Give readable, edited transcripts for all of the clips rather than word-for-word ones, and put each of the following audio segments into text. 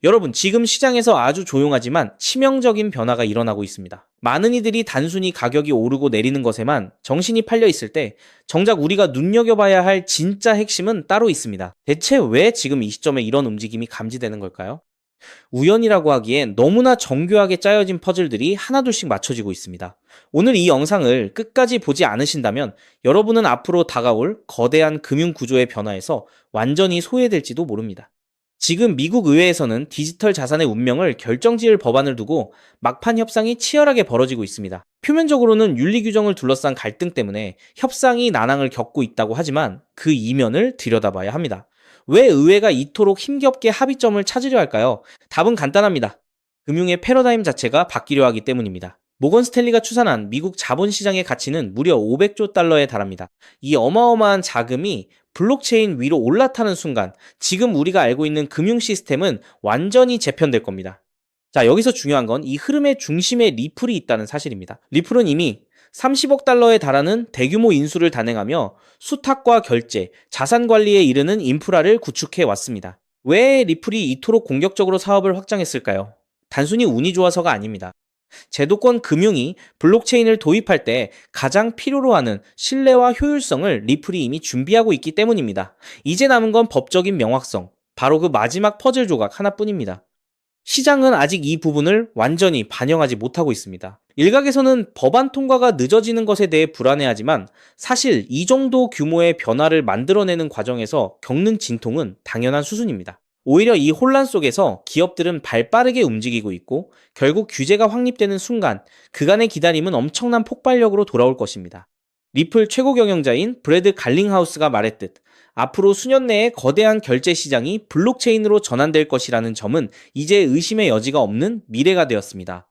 여러분, 지금 시장에서 아주 조용하지만 치명적인 변화가 일어나고 있습니다. 많은 이들이 단순히 가격이 오르고 내리는 것에만 정신이 팔려 있을 때 정작 우리가 눈여겨봐야 할 진짜 핵심은 따로 있습니다. 대체 왜 지금 이 시점에 이런 움직임이 감지되는 걸까요? 우연이라고 하기엔 너무나 정교하게 짜여진 퍼즐들이 하나둘씩 맞춰지고 있습니다. 오늘 이 영상을 끝까지 보지 않으신다면 여러분은 앞으로 다가올 거대한 금융 구조의 변화에서 완전히 소외될지도 모릅니다. 지금 미국 의회에서는 디지털 자산의 운명을 결정지을 법안을 두고 막판 협상이 치열하게 벌어지고 있습니다. 표면적으로는 윤리 규정을 둘러싼 갈등 때문에 협상이 난항을 겪고 있다고 하지만 그 이면을 들여다봐야 합니다. 왜 의회가 이토록 힘겹게 합의점을 찾으려 할까요? 답은 간단합니다. 금융의 패러다임 자체가 바뀌려 하기 때문입니다. 모건 스탠리가 추산한 미국 자본시장의 가치는 무려 500조 달러에 달합니다. 이 어마어마한 자금이 블록체인 위로 올라타는 순간 지금 우리가 알고 있는 금융 시스템은 완전히 재편될 겁니다. 자, 여기서 중요한 건 이 흐름의 중심에 리플이 있다는 사실입니다. 리플은 이미 30억 달러에 달하는 대규모 인수를 단행하며 수탁과 결제, 자산 관리에 이르는 인프라를 구축해 왔습니다. 왜 리플이 이토록 공격적으로 사업을 확장했을까요? 단순히 운이 좋아서가 아닙니다. 제도권 금융이 블록체인을 도입할 때 가장 필요로 하는 신뢰와 효율성을 리플이 이미 준비하고 있기 때문입니다. 이제 남은 건 법적인 명확성, 바로 그 마지막 퍼즐 조각 하나뿐입니다. 시장은 아직 이 부분을 완전히 반영하지 못하고 있습니다. 일각에서는 법안 통과가 늦어지는 것에 대해 불안해하지만 사실 이 정도 규모의 변화를 만들어내는 과정에서 겪는 진통은 당연한 수순입니다. 오히려 이 혼란 속에서 기업들은 발빠르게 움직이고 있고 결국 규제가 확립되는 순간 그간의 기다림은 엄청난 폭발력으로 돌아올 것입니다. 리플 최고 경영자인 브래드 갈링하우스가 말했듯 앞으로 수년 내에 거대한 결제 시장이 블록체인으로 전환될 것이라는 점은 이제 의심의 여지가 없는 미래가 되었습니다.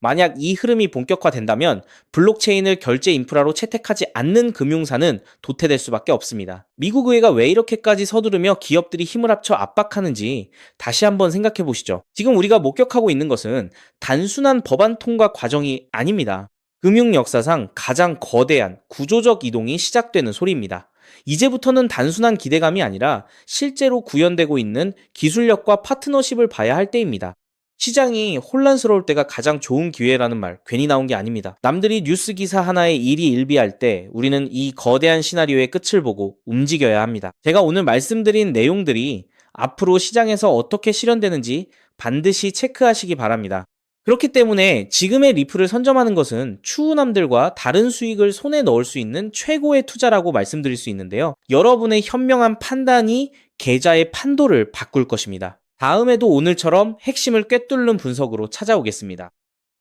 만약 이 흐름이 본격화된다면 블록체인을 결제 인프라로 채택하지 않는 금융사는 도태될 수밖에 없습니다. 미국 의회가 왜 이렇게까지 서두르며 기업들이 힘을 합쳐 압박하는지 다시 한번 생각해 보시죠. 지금 우리가 목격하고 있는 것은 단순한 법안 통과 과정이 아닙니다. 금융 역사상 가장 거대한 구조적 이동이 시작되는 소리입니다. 이제부터는 단순한 기대감이 아니라 실제로 구현되고 있는 기술력과 파트너십을 봐야 할 때입니다. 시장이 혼란스러울 때가 가장 좋은 기회라는 말 괜히 나온 게 아닙니다. 남들이 뉴스 기사 하나에 일희일비할 때 우리는 이 거대한 시나리오의 끝을 보고 움직여야 합니다. 제가 오늘 말씀드린 내용들이 앞으로 시장에서 어떻게 실현되는지 반드시 체크하시기 바랍니다. 그렇기 때문에 지금의 리플을 선점하는 것은 추후남들과 다른 수익을 손에 넣을 수 있는 최고의 투자라고 말씀드릴 수 있는데요. 여러분의 현명한 판단이 계좌의 판도를 바꿀 것입니다. 다음에도 오늘처럼 핵심을 꿰뚫는 분석으로 찾아오겠습니다.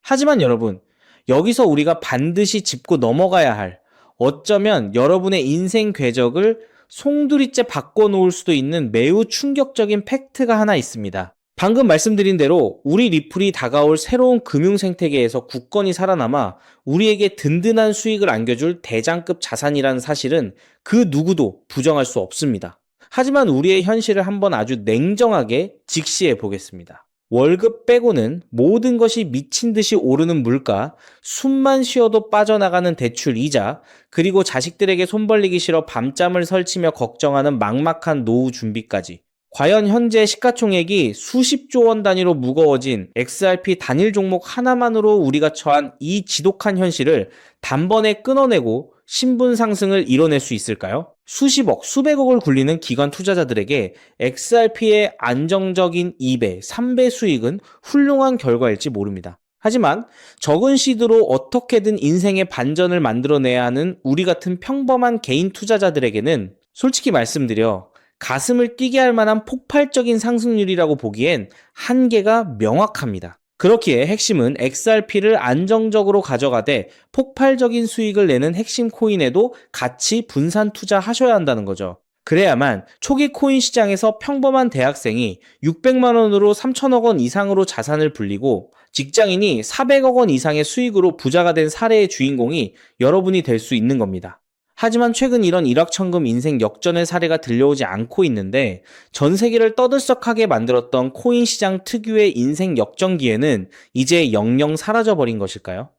하지만 여러분, 여기서 우리가 반드시 짚고 넘어가야 할 어쩌면 여러분의 인생 궤적을 송두리째 바꿔놓을 수도 있는 매우 충격적인 팩트가 하나 있습니다. 방금 말씀드린 대로 우리 리플이 다가올 새로운 금융 생태계에서 굳건히 살아남아 우리에게 든든한 수익을 안겨줄 대장급 자산이라는 사실은 그 누구도 부정할 수 없습니다. 하지만 우리의 현실을 한번 아주 냉정하게 직시해 보겠습니다. 월급 빼고는 모든 것이 미친 듯이 오르는 물가, 숨만 쉬어도 빠져나가는 대출 이자, 그리고 자식들에게 손 벌리기 싫어 밤잠을 설치며 걱정하는 막막한 노후 준비까지. 과연 현재 시가총액이 수십조 원 단위로 무거워진 XRP 단일 종목 하나만으로 우리가 처한 이 지독한 현실을 단번에 끊어내고 신분 상승을 이뤄낼 수 있을까요? 수십억, 수백억을 굴리는 기관 투자자들에게 XRP의 안정적인 2배, 3배 수익은 훌륭한 결과일지 모릅니다. 하지만 적은 시드로 어떻게든 인생의 반전을 만들어내야 하는 우리 같은 평범한 개인 투자자들에게는 솔직히 말씀드려 가슴을 뛰게 할 만한 폭발적인 상승률이라고 보기엔 한계가 명확합니다. 그렇기에 핵심은 XRP를 안정적으로 가져가되 폭발적인 수익을 내는 핵심 코인에도 같이 분산 투자하셔야 한다는 거죠. 그래야만 초기 코인 시장에서 평범한 대학생이 600만 원으로 3천억 원 이상으로 자산을 불리고 직장인이 400억 원 이상의 수익으로 부자가 된 사례의 주인공이 여러분이 될 수 있는 겁니다. 하지만 최근 이런 일확천금 인생 역전의 사례가 들려오지 않고 있는데 전 세계를 떠들썩하게 만들었던 코인 시장 특유의 인생 역전 기회는 이제 영영 사라져버린 것일까요?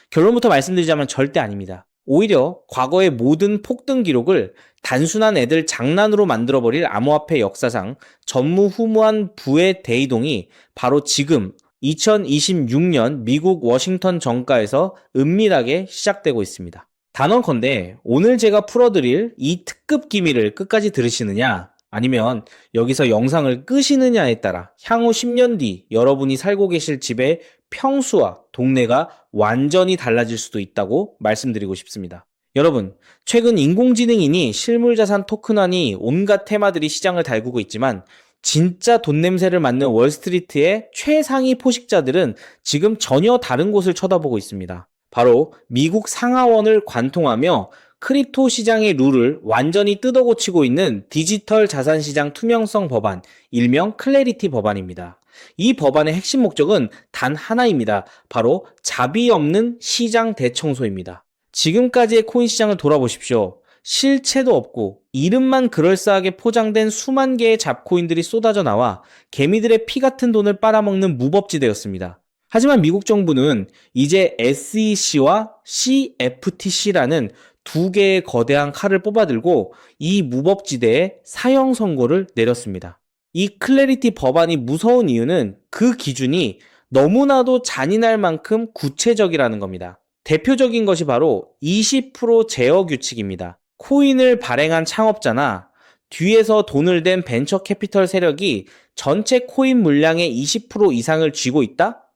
결론부터 말씀드리자면 절대 아닙니다. 오히려 과거의 모든 폭등 기록을 단순한 애들 장난으로 만들어버릴 암호화폐 역사상 전무후무한 부의 대이동이 바로 지금 2026년 미국 워싱턴 정가에서 은밀하게 시작되고 있습니다. 단언컨대 오늘 제가 풀어드릴 이 특급 기밀을 끝까지 들으시느냐, 아니면 여기서 영상을 끄시느냐에 따라 향후 10년 뒤 여러분이 살고 계실 집의 평수와 동네가 완전히 달라질 수도 있다고 말씀드리고 싶습니다. 여러분, 최근 인공지능이니 실물자산 토큰화니 온갖 테마들이 시장을 달구고 있지만 진짜 돈 냄새를 맡는 월스트리트의 최상위 포식자들은 지금 전혀 다른 곳을 쳐다보고 있습니다. 바로 미국 상하원을 관통하며 크립토 시장의 룰을 완전히 뜯어고치고 있는 디지털 자산 시장 투명성 법안, 일명 클래리티 법안입니다. 이 법안의 핵심 목적은 단 하나입니다. 바로 자비 없는 시장 대청소입니다. 지금까지의 코인 시장을 돌아보십시오. 실체도 없고 이름만 그럴싸하게 포장된 수만 개의 잡코인들이 쏟아져 나와 개미들의 피 같은 돈을 빨아먹는 무법지대였습니다. 하지만 미국 정부는 이제 SEC와 CFTC라는 두 개의 거대한 칼을 뽑아들고 이 무법지대에 사형 선고를 내렸습니다. 이 클래리티 법안이 무서운 이유는 그 기준이 너무나도 잔인할 만큼 구체적이라는 겁니다. 대표적인 것이 바로 20% 제어 규칙입니다. 코인을 발행한 창업자나 뒤에서 돈을 댄 벤처 캐피털 세력이 전체 코인 물량의 20% 이상을 쥐고 있다?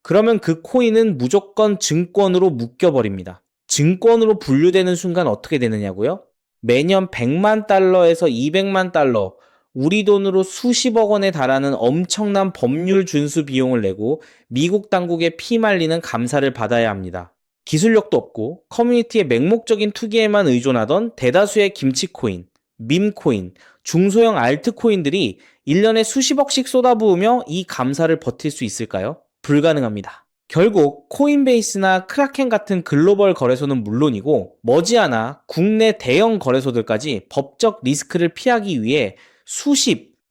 그러면 그 코인은 무조건 증권으로 묶여버립니다. 증권으로 분류되는 순간 어떻게 되느냐고요? 매년 100만 달러에서 200만 달러, 우리 돈으로 수십억 원에 달하는 엄청난 법률 준수 비용을 내고 미국 당국에 피말리는 감사를 받아야 합니다. 기술력도 없고 커뮤니티의 맹목적인 투기에만 의존하던 대다수의 김치코인, 밈코인, 중소형 알트코인들이 1년에 수십억씩 쏟아부으며 이 감사를 버틸 수 있을까요? 불가능합니다. 결국 코인베이스나 크라켄 같은 글로벌 거래소는 물론이고 머지않아 국내 대형 거래소들까지 법적 리스크를 피하기 위해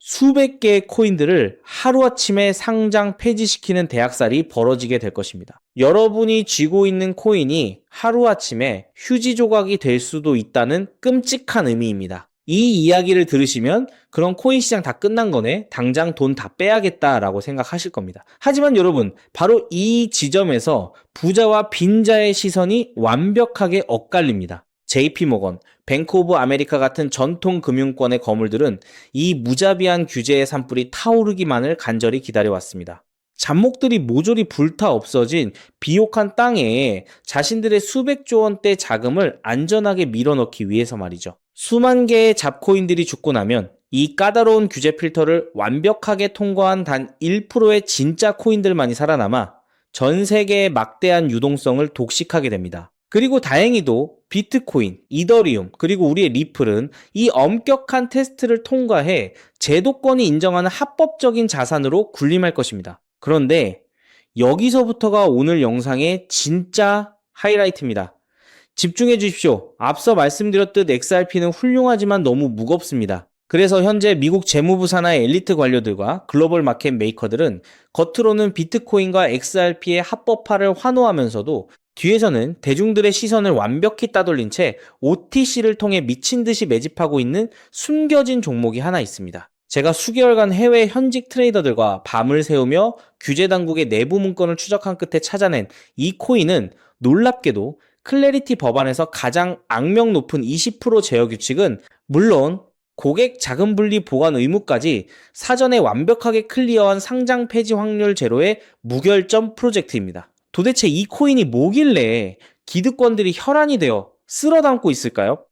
수백 개의 코인들을 하루아침에 상장 폐지시키는 대학살이 벌어지게 될 것입니다. 여러분이 쥐고 있는 코인이 하루아침에 휴지 조각이 될 수도 있다는 끔찍한 의미입니다. 이 이야기를 들으시면 그런 코인 시장 다 끝난 거네, 당장 돈 다 빼야겠다라고 생각하실 겁니다. 하지만 여러분, 바로 이 지점에서 부자와 빈자의 시선이 완벽하게 엇갈립니다. JP모건, 뱅크 오브 아메리카 같은 전통 금융권의 거물들은 이 무자비한 규제의 산불이 타오르기만을 간절히 기다려왔습니다. 잡목들이 모조리 불타 없어진 비옥한 땅에 자신들의 수백조 원대 자금을 안전하게 밀어넣기 위해서 말이죠. 수만 개의 잡코인들이 죽고 나면 이 까다로운 규제 필터를 완벽하게 통과한 단 1%의 진짜 코인들만이 살아남아 전 세계의 막대한 유동성을 독식하게 됩니다. 그리고 다행히도 비트코인, 이더리움, 그리고 우리의 리플은 이 엄격한 테스트를 통과해 제도권이 인정하는 합법적인 자산으로 군림할 것입니다. 그런데 여기서부터가 오늘 영상의 진짜 하이라이트입니다. 집중해 주십시오. 앞서 말씀드렸듯 XRP는 훌륭하지만 너무 무겁습니다. 그래서 현재 미국 재무부 산하의 엘리트 관료들과 글로벌 마켓 메이커들은 겉으로는 비트코인과 XRP의 합법화를 환호하면서도 뒤에서는 대중들의 시선을 완벽히 따돌린 채 OTC를 통해 미친 듯이 매집하고 있는 숨겨진 종목이 하나 있습니다. 제가 수개월간 해외 현직 트레이더들과 밤을 새우며 규제 당국의 내부 문건을 추적한 끝에 찾아낸 이 코인은 놀랍게도 클래리티 법안에서 가장 악명 높은 20% 제어 규칙은 물론 고객 자금 분리 보관 의무까지 사전에 완벽하게 클리어한 상장 폐지 확률 제로의 무결점 프로젝트입니다. 도대체 이 코인이 뭐길래 기득권들이 혈안이 되어 쓸어 담고 있을까요?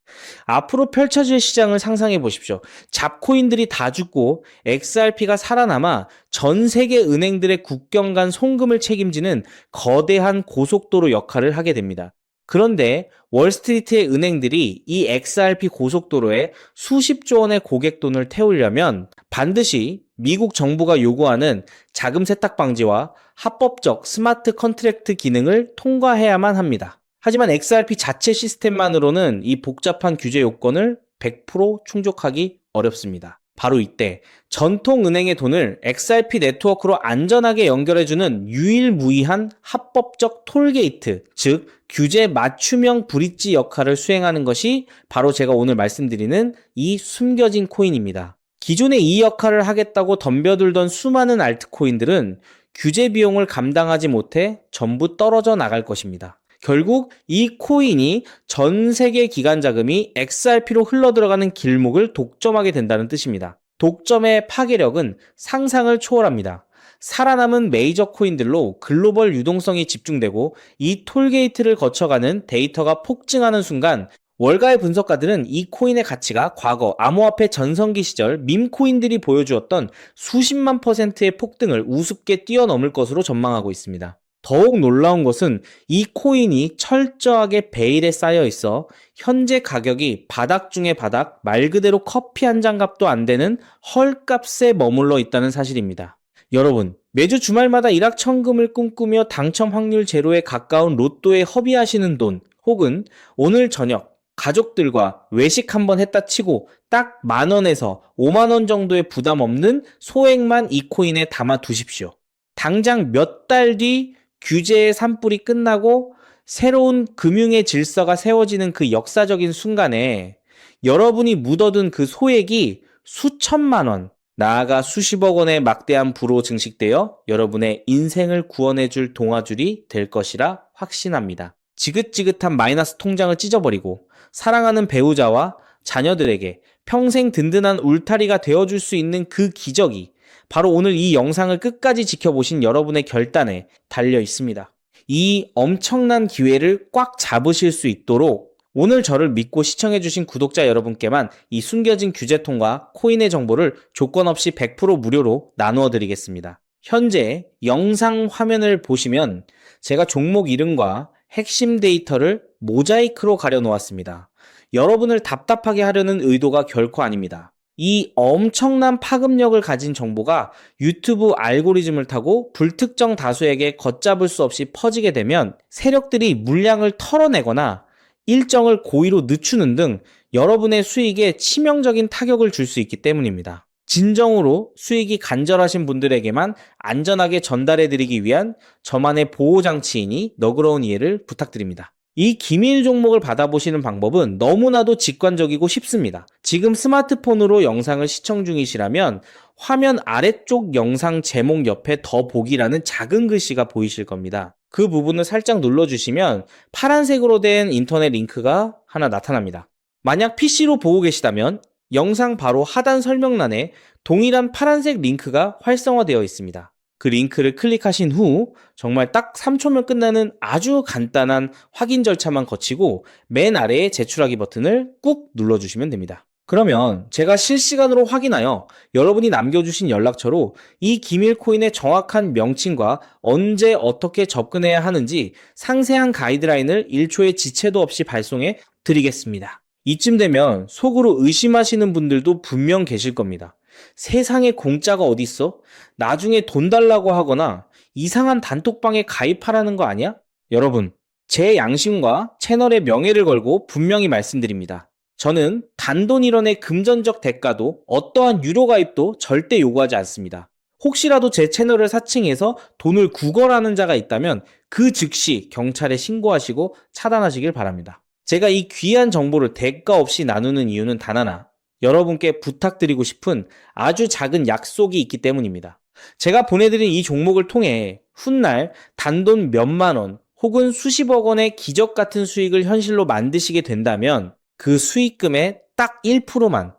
앞으로 펼쳐질 시장을 상상해 보십시오. 잡코인들이 다 죽고 XRP가 살아남아 전 세계 은행들의 국경 간 송금을 책임지는 거대한 고속도로 역할을 하게 됩니다. 그런데 월스트리트의 은행들이 이 XRP 고속도로에 수십조 원의 고객 돈을 태우려면 반드시 미국 정부가 요구하는 자금 세탁 방지와 합법적 스마트 컨트랙트 기능을 통과해야만 합니다. 하지만 XRP 자체 시스템만으로는 이 복잡한 규제 요건을 100% 충족하기 어렵습니다. 바로 이때 전통은행의 돈을 XRP 네트워크로 안전하게 연결해주는 유일무이한 합법적 톨게이트, 즉 규제 맞춤형 브릿지 역할을 수행하는 것이 바로 제가 오늘 말씀드리는 이 숨겨진 코인입니다. 기존에 이 역할을 하겠다고 덤벼들던 수많은 알트코인들은 규제 비용을 감당하지 못해 전부 떨어져 나갈 것입니다. 결국 이 코인이 전 세계 기관 자금이 XRP로 흘러들어가는 길목을 독점하게 된다는 뜻입니다. 독점의 파괴력은 상상을 초월합니다. 살아남은 메이저 코인들로 글로벌 유동성이 집중되고 이 톨게이트를 거쳐가는 데이터가 폭증하는 순간 월가의 분석가들은 이 코인의 가치가 과거 암호화폐 전성기 시절 밈코인들이 보여주었던 수십만 %의 폭등을 우습게 뛰어넘을 것으로 전망하고 있습니다. 더욱 놀라운 것은 이 코인이 철저하게 베일에 쌓여 있어 현재 가격이 바닥 중의 바닥, 말 그대로 커피 한 잔 값도 안 되는 헐값에 머물러 있다는 사실입니다. 여러분, 매주 주말마다 일확천금을 꿈꾸며 당첨 확률 제로에 가까운 로또에 허비하시는 돈, 혹은 오늘 저녁 가족들과 외식 한번 했다 치고 딱 10,000원에서 50,000원 정도의 부담 없는 소액만 이 코인에 담아 두십시오. 당장 몇 달 뒤 규제의 산불이 끝나고 새로운 금융의 질서가 세워지는 그 역사적인 순간에 여러분이 묻어둔 그 소액이 수천만 원, 나아가 수십억 원의 막대한 부로 증식되어 여러분의 인생을 구원해줄 동아줄이 될 것이라 확신합니다. 지긋지긋한 마이너스 통장을 찢어버리고 사랑하는 배우자와 자녀들에게 평생 든든한 울타리가 되어줄 수 있는 그 기적이 바로 오늘 이 영상을 끝까지 지켜보신 여러분의 결단에 달려 있습니다. 이 엄청난 기회를 꽉 잡으실 수 있도록 오늘 저를 믿고 시청해주신 구독자 여러분께만 이 숨겨진 규제통과 코인의 정보를 조건 없이 100% 무료로 나누어 드리겠습니다. 현재 영상 화면을 보시면 제가 종목 이름과 핵심 데이터를 모자이크로 가려 놓았습니다. 여러분을 답답하게 하려는 의도가 결코 아닙니다. 이 엄청난 파급력을 가진 정보가 유튜브 알고리즘을 타고 불특정 다수에게 걷잡을 수 없이 퍼지게 되면 세력들이 물량을 털어내거나 일정을 고의로 늦추는 등 여러분의 수익에 치명적인 타격을 줄 수 있기 때문입니다. 진정으로 수익이 간절하신 분들에게만 안전하게 전달해드리기 위한 저만의 보호장치이니 너그러운 이해를 부탁드립니다. 이 기밀 종목을 받아보시는 방법은 너무나도 직관적이고 쉽습니다. 지금 스마트폰으로 영상을 시청 중이시라면 화면 아래쪽 영상 제목 옆에 더 보기라는 작은 글씨가 보이실 겁니다. 그 부분을 살짝 눌러주시면 파란색으로 된 인터넷 링크가 하나 나타납니다. 만약 PC로 보고 계시다면 영상 바로 하단 설명란에 동일한 파란색 링크가 활성화되어 있습니다. 그 링크를 클릭하신 후 정말 딱 3초면 끝나는 아주 간단한 확인 절차만 거치고 맨 아래에 제출하기 버튼을 꾹 눌러주시면 됩니다. 그러면 제가 실시간으로 확인하여 여러분이 남겨주신 연락처로 이 기밀 코인의 정확한 명칭과 언제 어떻게 접근해야 하는지 상세한 가이드라인을 1초의 지체도 없이 발송해 드리겠습니다. 이쯤 되면 속으로 의심하시는 분들도 분명 계실 겁니다. 세상에 공짜가 어딨어? 나중에 돈 달라고 하거나 이상한 단톡방에 가입하라는 거 아니야? 여러분, 제 양심과 채널의 명예를 걸고 분명히 말씀드립니다. 저는 단돈 1원의 금전적 대가도 어떠한 유료 가입도 절대 요구하지 않습니다. 혹시라도 제 채널을 사칭해서 돈을 구걸하는 자가 있다면 그 즉시 경찰에 신고하시고 차단하시길 바랍니다. 제가 이 귀한 정보를 대가 없이 나누는 이유는 단 하나, 여러분께 부탁드리고 싶은 아주 작은 약속이 있기 때문입니다. 제가 보내드린 이 종목을 통해 훗날 단돈 몇만 원 혹은 수십억 원의 기적 같은 수익을 현실로 만드시게 된다면 그 수익금의 딱 1%만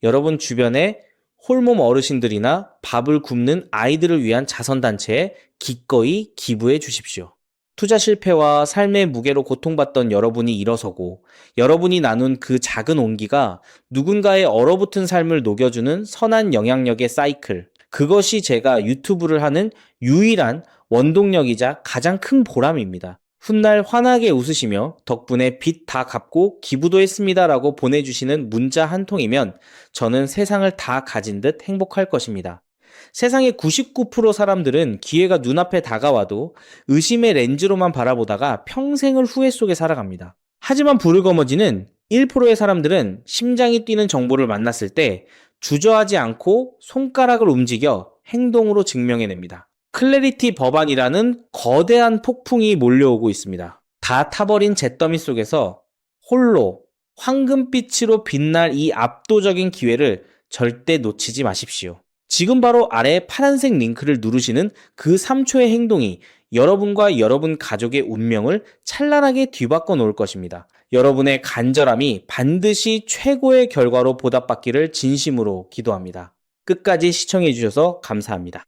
여러분 주변에 홀몸 어르신들이나 밥을 굶는 아이들을 위한 자선단체에 기꺼이 기부해 주십시오. 투자 실패와 삶의 무게로 고통받던 여러분이 일어서고 여러분이 나눈 그 작은 온기가 누군가의 얼어붙은 삶을 녹여주는 선한 영향력의 사이클, 그것이 제가 유튜브를 하는 유일한 원동력이자 가장 큰 보람입니다. 훗날 환하게 웃으시며 덕분에 빚 다 갚고 기부도 했습니다라고 보내주시는 문자 한 통이면 저는 세상을 다 가진 듯 행복할 것입니다. 세상의 99% 사람들은 기회가 눈앞에 다가와도 의심의 렌즈로만 바라보다가 평생을 후회 속에 살아갑니다. 하지만 부르거머지는 1%의 사람들은 심장이 뛰는 정보를 만났을 때 주저하지 않고 손가락을 움직여 행동으로 증명해냅니다. 클래리티 법안이라는 거대한 폭풍이 몰려오고 있습니다. 다 타버린 잿더미 속에서 홀로 황금빛으로 빛날 이 압도적인 기회를 절대 놓치지 마십시오. 지금 바로 아래 파란색 링크를 누르시는 그 3초의 행동이 여러분과 여러분 가족의 운명을 찬란하게 뒤바꿔 놓을 것입니다. 여러분의 간절함이 반드시 최고의 결과로 보답받기를 진심으로 기도합니다. 끝까지 시청해 주셔서 감사합니다.